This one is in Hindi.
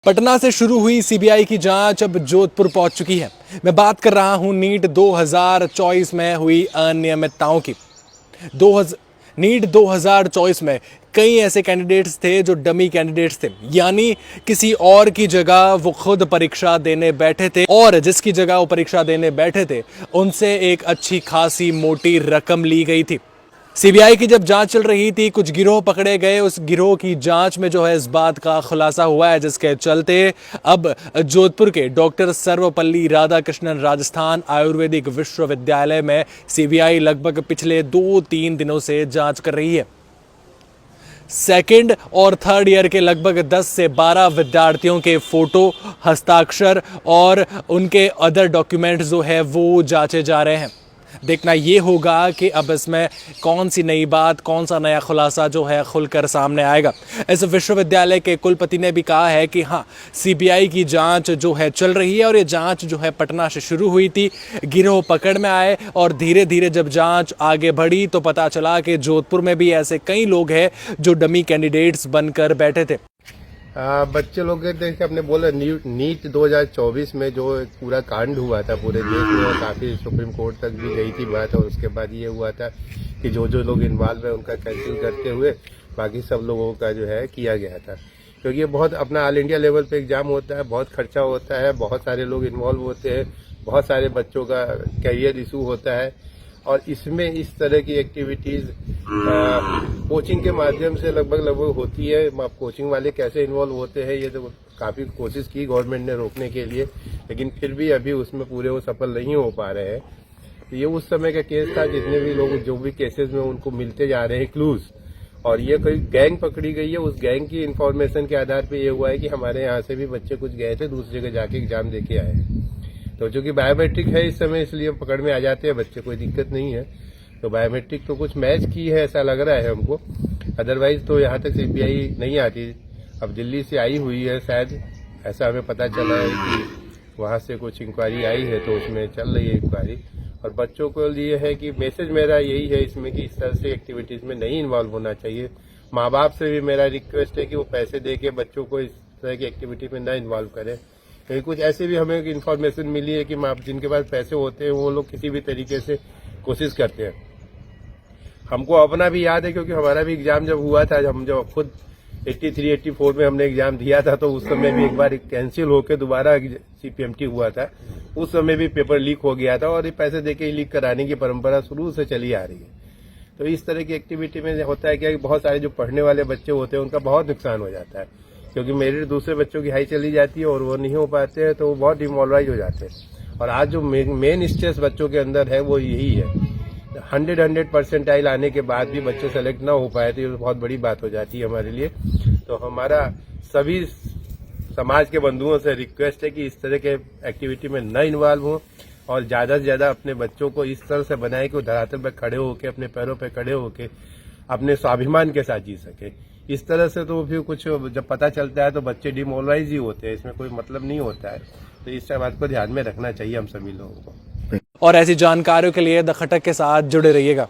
पटना से शुरू हुई सीबीआई की जांच अब जोधपुर पहुंच चुकी है। मैं बात कर रहा हूं नीट 2024 में हुई अनियमितताओं की। नीट 2024 में कई ऐसे कैंडिडेट्स थे जो डमी कैंडिडेट्स थे, यानी किसी और की जगह वो खुद परीक्षा देने बैठे थे और जिसकी जगह वो परीक्षा देने बैठे थे उनसे एक अच्छी खासी मोटी रकम ली गई थी। सीबीआई की जब जांच चल रही थी, कुछ गिरोह पकड़े गए। उस गिरोह की जांच में जो है इस बात का खुलासा हुआ है, जिसके चलते अब जोधपुर के डॉक्टर सर्वपल्ली राधाकृष्णन राजस्थान आयुर्वेदिक विश्वविद्यालय में सीबीआई लगभग पिछले 2-3 दिनों से जांच कर रही है। सेकेंड और थर्ड ईयर के लगभग 10 से 12 विद्यार्थियों के फोटो, हस्ताक्षर और उनके अदर डॉक्यूमेंट्स जो है वो जांचे जा रहे हैं। देखना ये होगा कि अब इसमें कौन सी नई बात, कौन सा नया खुलासा जो है खुलकर सामने आएगा। इस विश्वविद्यालय के कुलपति ने भी कहा है कि हाँ, सीबीआई की जांच जो है चल रही है और ये जांच जो है पटना से शुरू हुई थी, गिरोह पकड़ में आए और धीरे धीरे जब जांच आगे बढ़ी तो पता चला कि जोधपुर में भी ऐसे कई लोग हैं जो डमी कैंडिडेट्स बनकर बैठे थे। बच्चे लोग देख के अपने बोले नीट 2024 में जो पूरा कांड हुआ था पूरे देश में और काफी सुप्रीम कोर्ट तक भी गई थी बात, और उसके बाद ये हुआ था कि जो लोग इन्वॉल्व है उनका कैंसिल करते हुए बाकी सब लोगों का जो है किया गया था। क्योंकि ये बहुत अपना ऑल इंडिया लेवल पे एग्जाम होता है, बहुत खर्चा होता है, बहुत सारे लोग इन्वॉल्व होते हैं, बहुत सारे बच्चों का कैरियर इशू होता है और इसमें इस तरह की एक्टिविटीज कोचिंग के माध्यम से लगभग होती है। कोचिंग वाले कैसे इन्वॉल्व होते हैं ये तो काफी कोशिश की गवर्नमेंट ने रोकने के लिए, लेकिन फिर भी अभी उसमें पूरे वो सफल नहीं हो पा रहे हैं। तो ये उस समय का केस था, जितने भी लोग जो भी केसेस में उनको मिलते जा रहे हैं क्लूज, और ये कोई गैंग पकड़ी गई है। उस गैंग की इन्फॉर्मेशन के आधार पर ये हुआ है कि हमारे यहाँ से भी बच्चे कुछ गए थे, दूसरी जगह जाके एग्जाम दे के आए हैं। तो चूंकि बायोमेट्रिक है इस समय, इसलिए पकड़ में आ जाते हैं बच्चे, कोई दिक्कत नहीं है। तो बायोमेट्रिक तो कुछ मैच की है ऐसा लग रहा है हमको, अदरवाइज तो यहाँ तक सीबीआई नहीं आती। अब दिल्ली से आई हुई है शायद, ऐसा हमें पता चला है कि वहाँ से कुछ इंक्वायरी आई है तो उसमें चल रही है इंक्वायरी। और बच्चों को लिए है कि मैसेज मेरा यही है इसमें कि इस तरह से एक्टिविटीज में नहीं इन्वॉल्व होना चाहिए। माँ बाप से भी मेरा रिक्वेस्ट है कि वो पैसे दे के बच्चों को इस तरह की एक्टिविटी में न इन्वॉल्व करें। क्योंकि कुछ ऐसे भी हमें इन्फॉर्मेशन मिली है कि जिनके पास पैसे होते हैं वो लोग किसी भी तरीके से कोशिश करते हैं। हमको अपना भी याद है क्योंकि हमारा भी एग्जाम जब हुआ था, हम जब खुद 83-84 में हमने एग्जाम दिया था, तो उस समय भी एक बार कैंसिल होकर दोबारा सीपीएमटी हुआ था। उस समय भी पेपर लीक हो गया था और ये पैसे देके ही लीक कराने की परंपरा शुरू से चली आ रही है। तो इस तरह की एक्टिविटी में होता है क्या कि बहुत सारे जो पढ़ने वाले बच्चे होते हैं उनका बहुत नुकसान हो जाता है, क्योंकि मेरे दूसरे बच्चों की हाई चली जाती है और वो नहीं हो पाते हैं तो वो बहुत डिमोरलाइज हो जाते हैं। और आज जो मेन स्ट्रेस बच्चों के अंदर है वो यही है। 100 परसेंटाइल आने के बाद भी बच्चे सेलेक्ट ना हो पाए तो ये बहुत बड़ी बात हो जाती है हमारे लिए। तो हमारा सभी समाज के बंधुओं से रिक्वेस्ट है कि इस तरह के एक्टिविटी में न इन्वॉल्व हो और ज्यादा से ज्यादा अपने बच्चों को इस तरह से बनाए कि वो धरातल पर खड़े होकर, अपने पैरों पर खड़े होकर अपने स्वाभिमान के साथ जी सके। इस तरह से तो फिर कुछ जब पता चलता है तो बच्चे डिमोरलाइज ही होते हैं, इसमें कोई मतलब नहीं होता है। तो इस बात को ध्यान में रखना चाहिए हम सभी लोगों को। और ऐसी जानकारियों के लिए द खटक के साथ जुड़े रहिएगा।